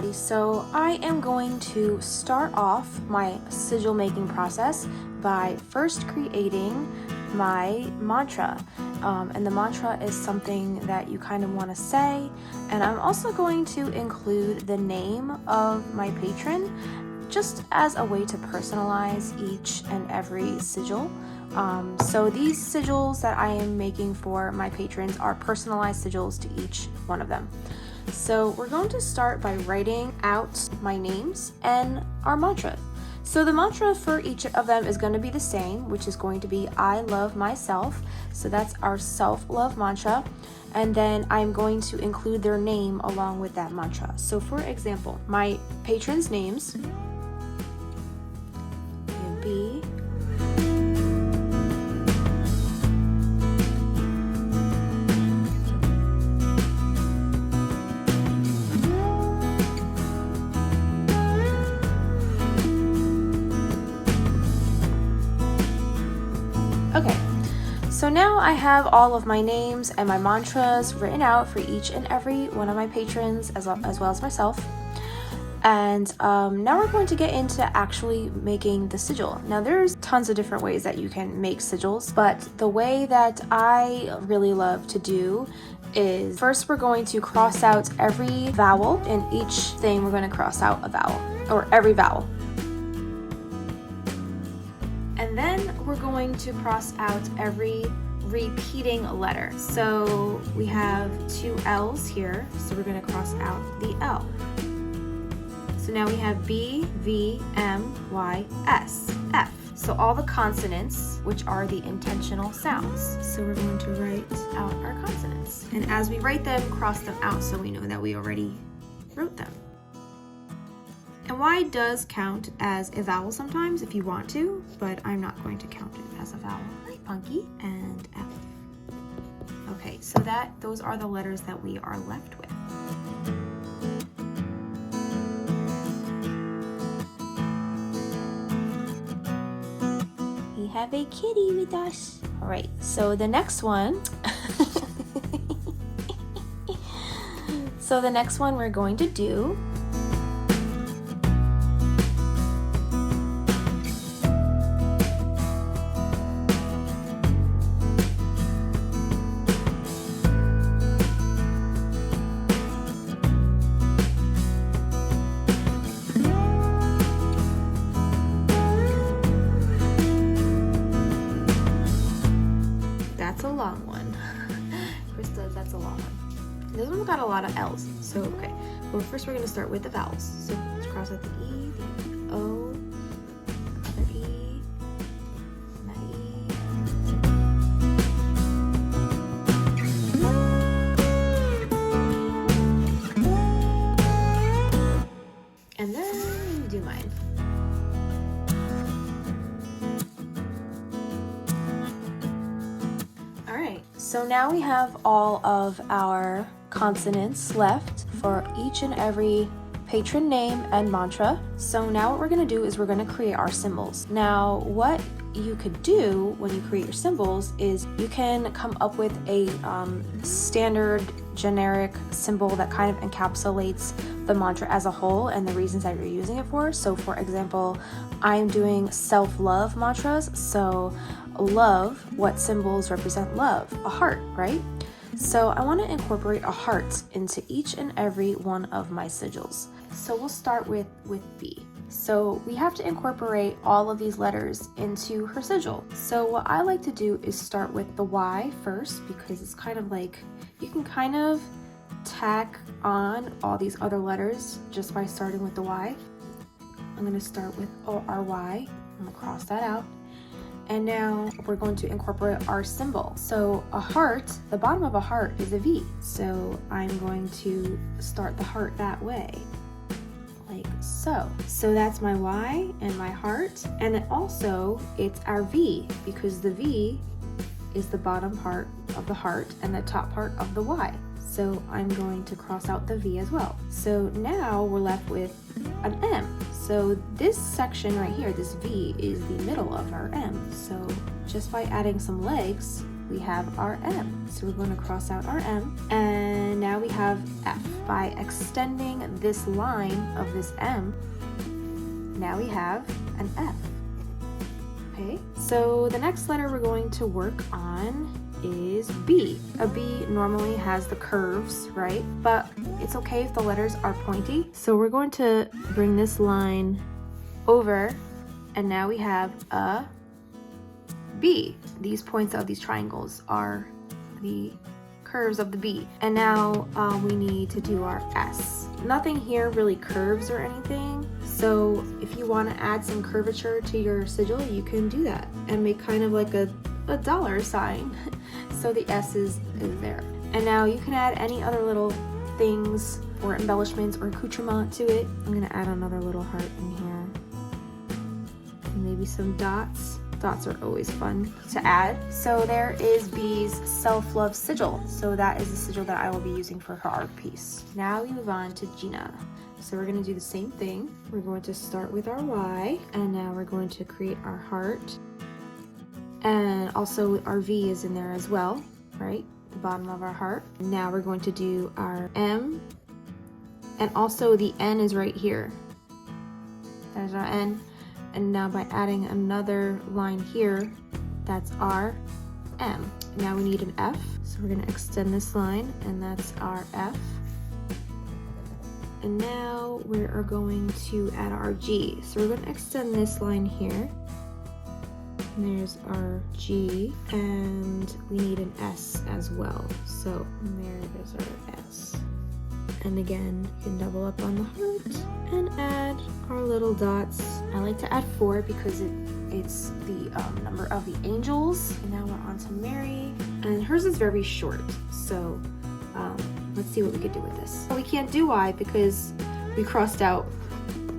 everybody. So I am going to start off my sigil making process by first creating my mantra. And the mantra is something that you kind of want to say. And I'm also going to include the name of my patron just as a way to personalize each and every sigil. So these sigils that I am making for my patrons are personalized sigils to each one of them. So we're going to start by writing out my names and our mantra. So the mantra for each of them is going to be the same, which is going to be I love myself. So that's our self-love mantra. And then I'm going to include their name along with that mantra. So for example, my patrons' names would be So now I have all of my names and my mantras written out for each and every one of my patrons as well as myself. And now we're going to get into actually making the sigil. Now there's tons of different ways that you can make sigils, but the way that I really love to do is first we're going to cross out every vowel. In each thing we're going to cross out a vowel, or every vowel. And then we're going to cross out every repeating letter. So we have two L's here, so we're going to cross out the L. So now we have B, V, M, Y, S, F. So all the consonants, which are the intentional sounds. So we're going to write out our consonants. And as we write them, cross them out so we know that we already wrote them. And Y does count as a vowel sometimes if you want to, but I'm not going to count it as a vowel. Hi, Punky. And F. Okay, so those are the letters that we are left with. We have a kitty with us. All right, so the next one. So the next one we're going to do This one's got a lot of L's, so okay. Well, first we're going to start with the vowels. So let's cross out the E, the O, another E, and that E. And then do mine. All right, so now we have all of our consonants left for each and every patron name and mantra. So now what we're going to do is we're going to create our symbols. Now what you could do when you create your symbols is you can come up with a standard generic symbol that kind of encapsulates the mantra as a whole and the reasons that you're using it for. So for example, I'm doing self-love mantras. So love, what symbols represent love? A heart, right? So I want to incorporate a heart into each and every one of my sigils. So we'll start with B. So we have to incorporate all of these letters into her sigil. So what I like to do is start with the Y first, because it's kind of like you can kind of tack on all these other letters just by starting with the Y. I'm going to start with our Y. I'm going to cross that out. And now we're going to incorporate our symbol. So a heart, the bottom of a heart is a V. So I'm going to start the heart that way, like so. So that's my Y and my heart. And then also it's our V, because the V is the bottom part of the heart and the top part of the Y. So I'm going to cross out the V as well. So now we're left with an M. So this section right here, this V, is the middle of our M. So just by adding some legs, we have our M. So we're going to cross out our M, and now we have F. By extending this line of this M, now we have an F. Okay, so the next letter we're going to work on is B. A B normally has the curves, right? But it's okay if the letters are pointy. So we're going to bring this line over, and now we have a B. These points of these triangles are the curves of the B. And now we need to do our S. Nothing here really curves or anything. So if you want to add some curvature to your sigil, you can do that and make kind of like a dollar sign. So the S is there. And now you can add any other little things or embellishments or accoutrement to it. I'm gonna add another little heart in here. And maybe some dots. Dots are always fun to add. So there is B's self-love sigil. So that is the sigil that I will be using for her art piece. Now we move on to Gina. So we're gonna do the same thing. We're going to start with our Y, and now we're going to create our heart. And also our V is in there as well, right? The bottom of our heart. Now we're going to do our M, and also the N is right here. There's our N. And now by adding another line here, that's our M. Now we need an F, so we're gonna extend this line, and that's our F. And now we are going to add our G. So we're gonna extend this line here. And there's our G, and we need an S as well. So there is our S. And again, you can double up on the heart and add our little dots. I like to add 4 because it's the number of the angels. And now we're on to Mary, and hers is very short. So let's see what we could do with this. We can't do Y because we crossed out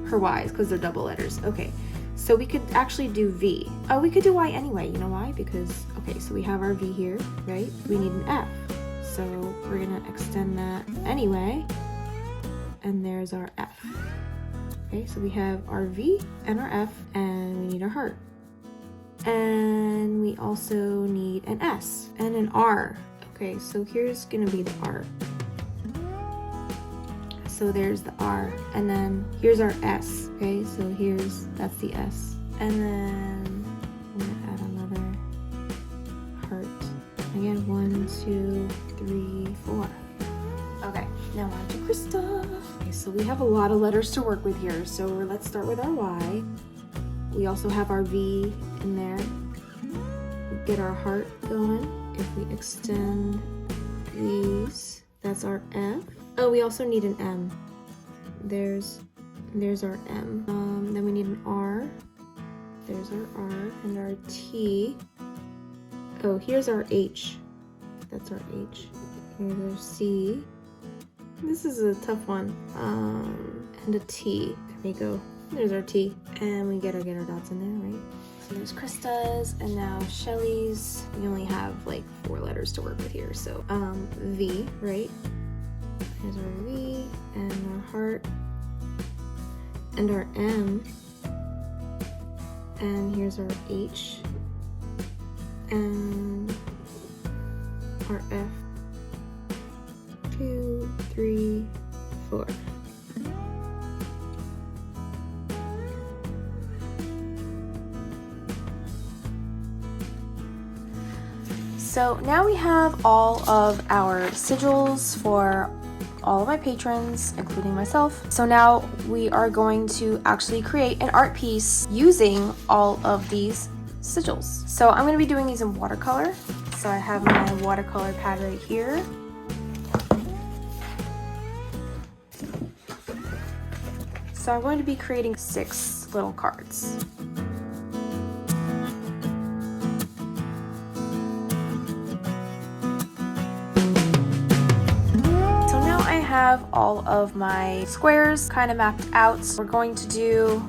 her Y's because they're double letters. Okay, so we could actually do V. Oh, we could do Y anyway. You know why? Because, okay, so we have our V here, right? We need an F. So we're gonna extend that anyway, and there's our F. Okay, so we have our V and our F, and we need our heart. And we also need an S and an R. Okay, so here's gonna be the R. So there's the R, and then here's our S. Okay, so that's the S. And then I'm gonna add another heart. Again, 1, 2, 3, 4. Okay, now on to Krista. Okay, so we have a lot of letters to work with here. So let's start with our Y. We also have our V in there. Get our heart going. If we extend these, that's our F. Oh, we also need an M. There's our M. Then we need an R. There's our R and our T. Oh, here's our H. That's our H. Here's our C. This is a tough one. And a T. There we go. There's our T. And we get our dots in there, right? So there's Krista's, and now Shelly's. We only have like 4 letters to work with here. So V, right? Here's our V and our heart and our M. And here's our H and our F. 2, 3, 4. So now we have all of our sigils for all of my patrons, including myself. So now we are going to actually create an art piece using all of these sigils. So I'm going to be doing these in watercolor. So I have my watercolor pad right here. So I'm going to be creating 6 little cards. Have all of my squares kind of mapped out. We're going to do,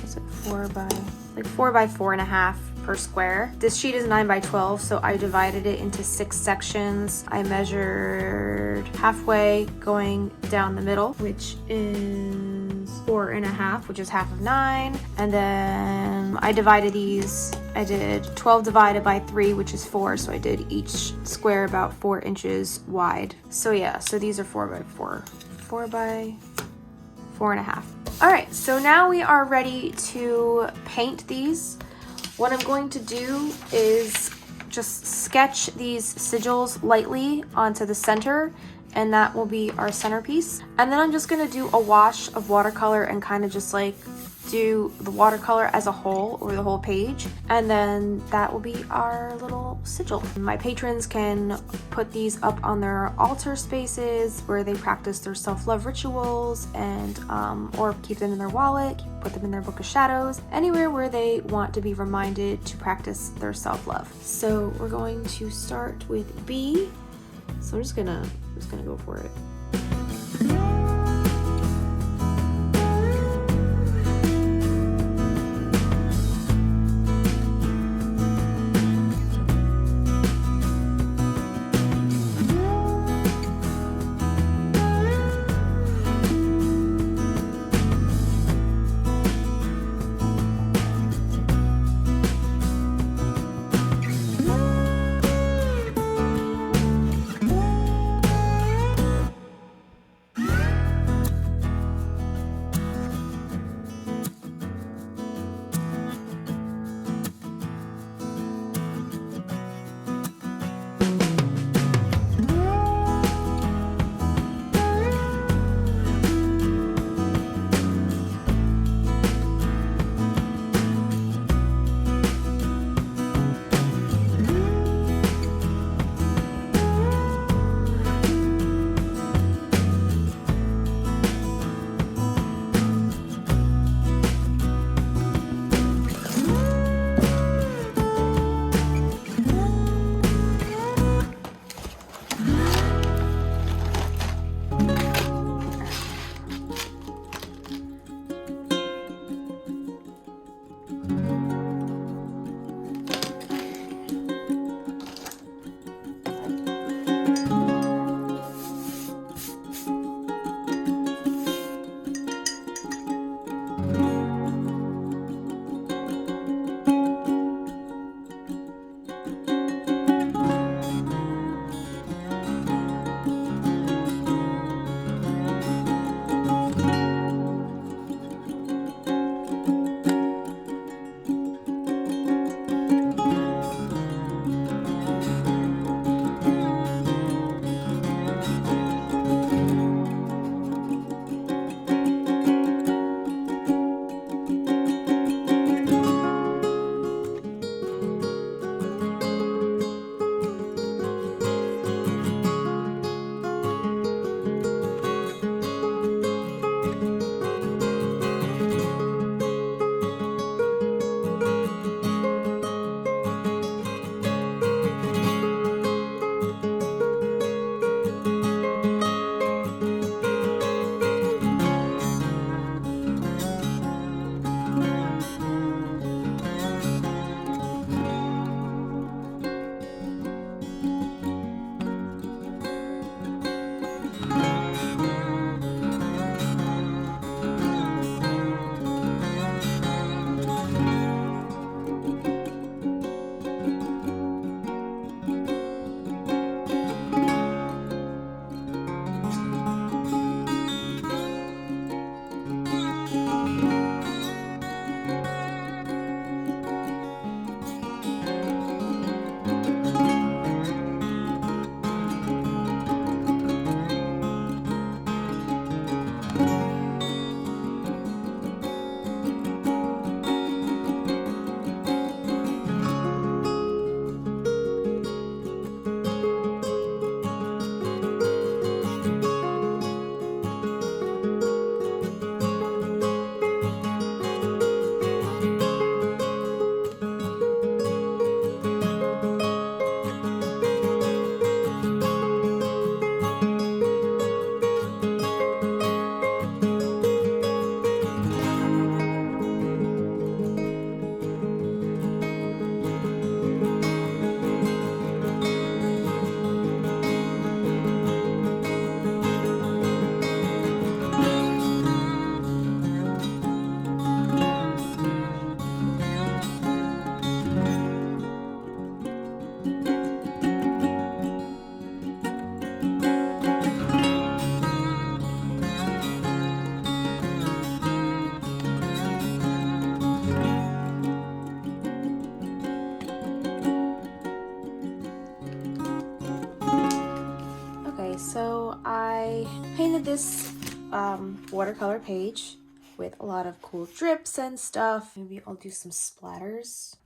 is it 4 by 4.5 per square. This sheet is 9 by 12, so I divided it into 6 sections. I measured halfway going down the middle, which is 4 4.5, which is half of 9. And then I divided these. I did 12 divided by 3, which is 4. So I did each square about 4 inches wide. So yeah, so these are 4 by 4. 4 by 4.5. All right, so now we are ready to paint these. What I'm going to do is just sketch these sigils lightly onto the center, and that will be our centerpiece. And then I'm just gonna do a wash of watercolor and kind of just like do the watercolor as a whole over the whole page, and then that will be our little sigil. My patrons can put these up on their altar spaces where they practice their self-love rituals, and or keep them in their wallet, put them in their book of shadows, anywhere where they want to be reminded to practice their self-love. So we're going to start with B. So I'm just gonna go for it. painted this watercolor page with a lot of cool drips and stuff. Maybe I'll do some splatters.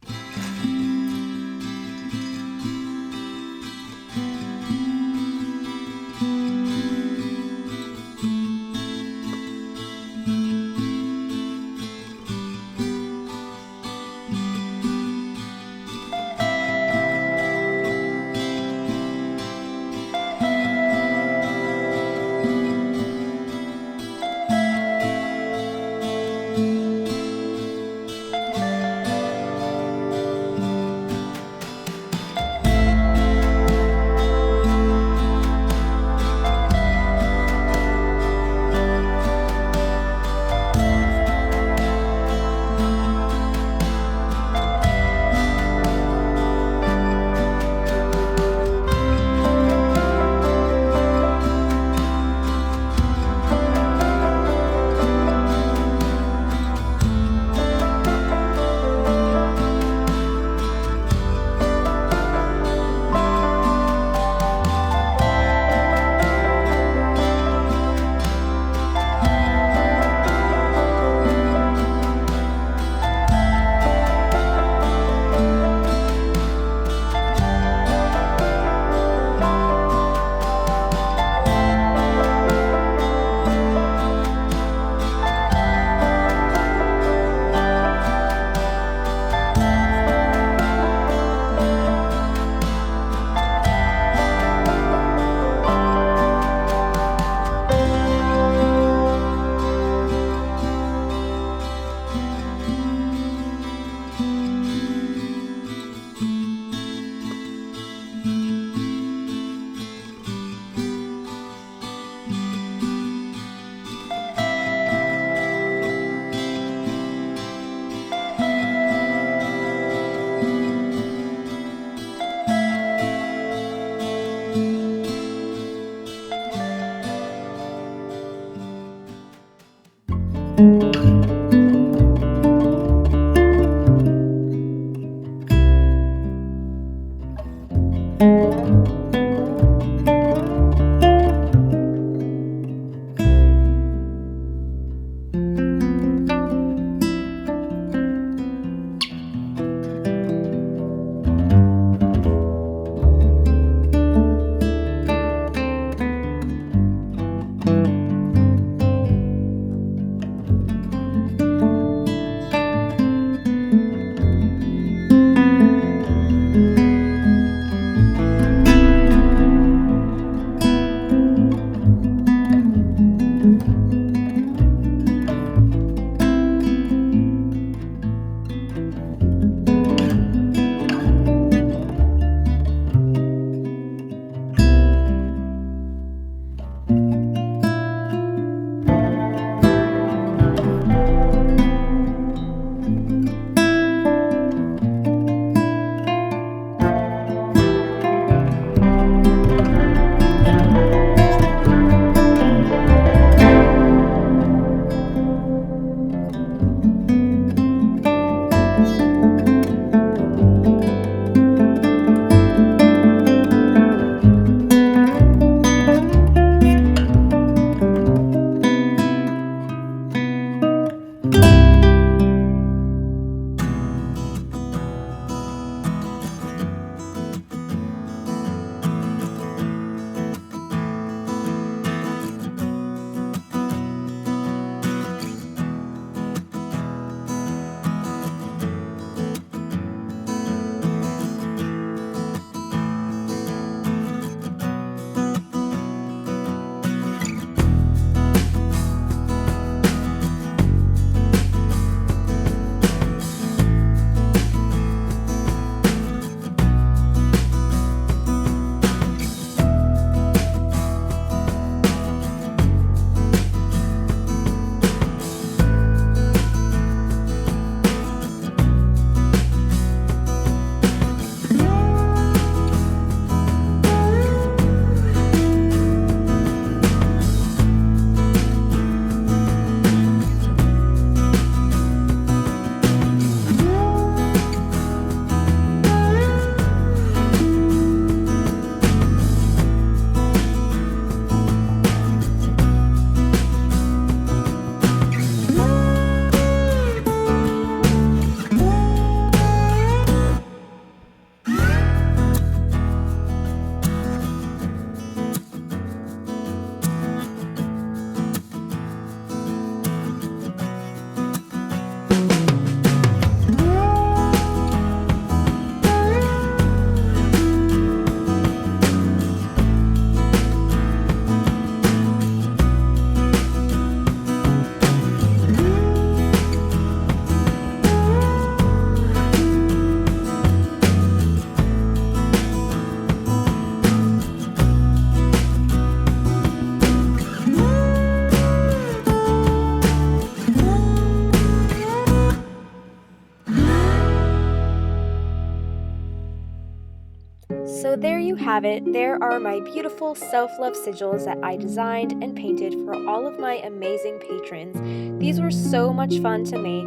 So there you have it. There are my beautiful self-love sigils that I designed and painted for all of my amazing patrons. These were so much fun to make,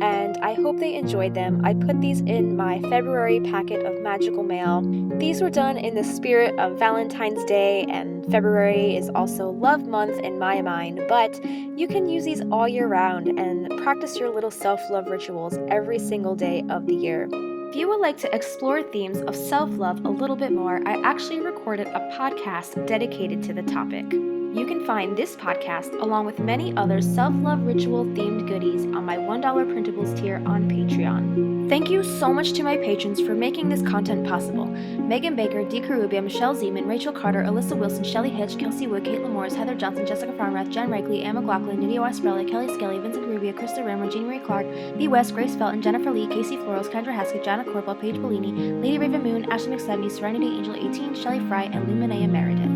and I hope they enjoyed them. I put these in my February packet of magical mail. These were done in the spirit of Valentine's Day, and February is also love month in my mind, but you can use these all year round and practice your little self-love rituals every single day of the year. If you would like to explore themes of self-love a little bit more, I actually recorded a podcast dedicated to the topic. You can find this podcast along with many other self-love ritual themed goodies on my $1 printables tier on Patreon. Thank you so much to my patrons for making this content possible. Megan Baker, Dee Carubia, Michelle Zeman, Rachel Carter, Alyssa Wilson, Shelley Hitch, Kelsey Wood, Caitlin Morris, Heather Johnson, Jessica Farnrath, Jen Reichley, Anne McLaughlin, Nydia Wasprella, Kelly Skelly, Vincent Carubia, Krista Rimmer, Jean Marie Clark, B. West, Grace Felton, Jennifer Lee, Casey Florals, Kendra Haskett, Jana Corpel, Paige Bellini, Lady Raven Moon, Ashley McSeveny, Serenity Angel 18, Shelley Fry, and Luminea Meredith.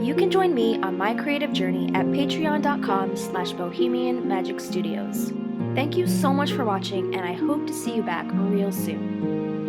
You can join me on my creative journey at patreon.com/Bohemian Magic Studios. Thank you so much for watching, and I hope to see you back real soon.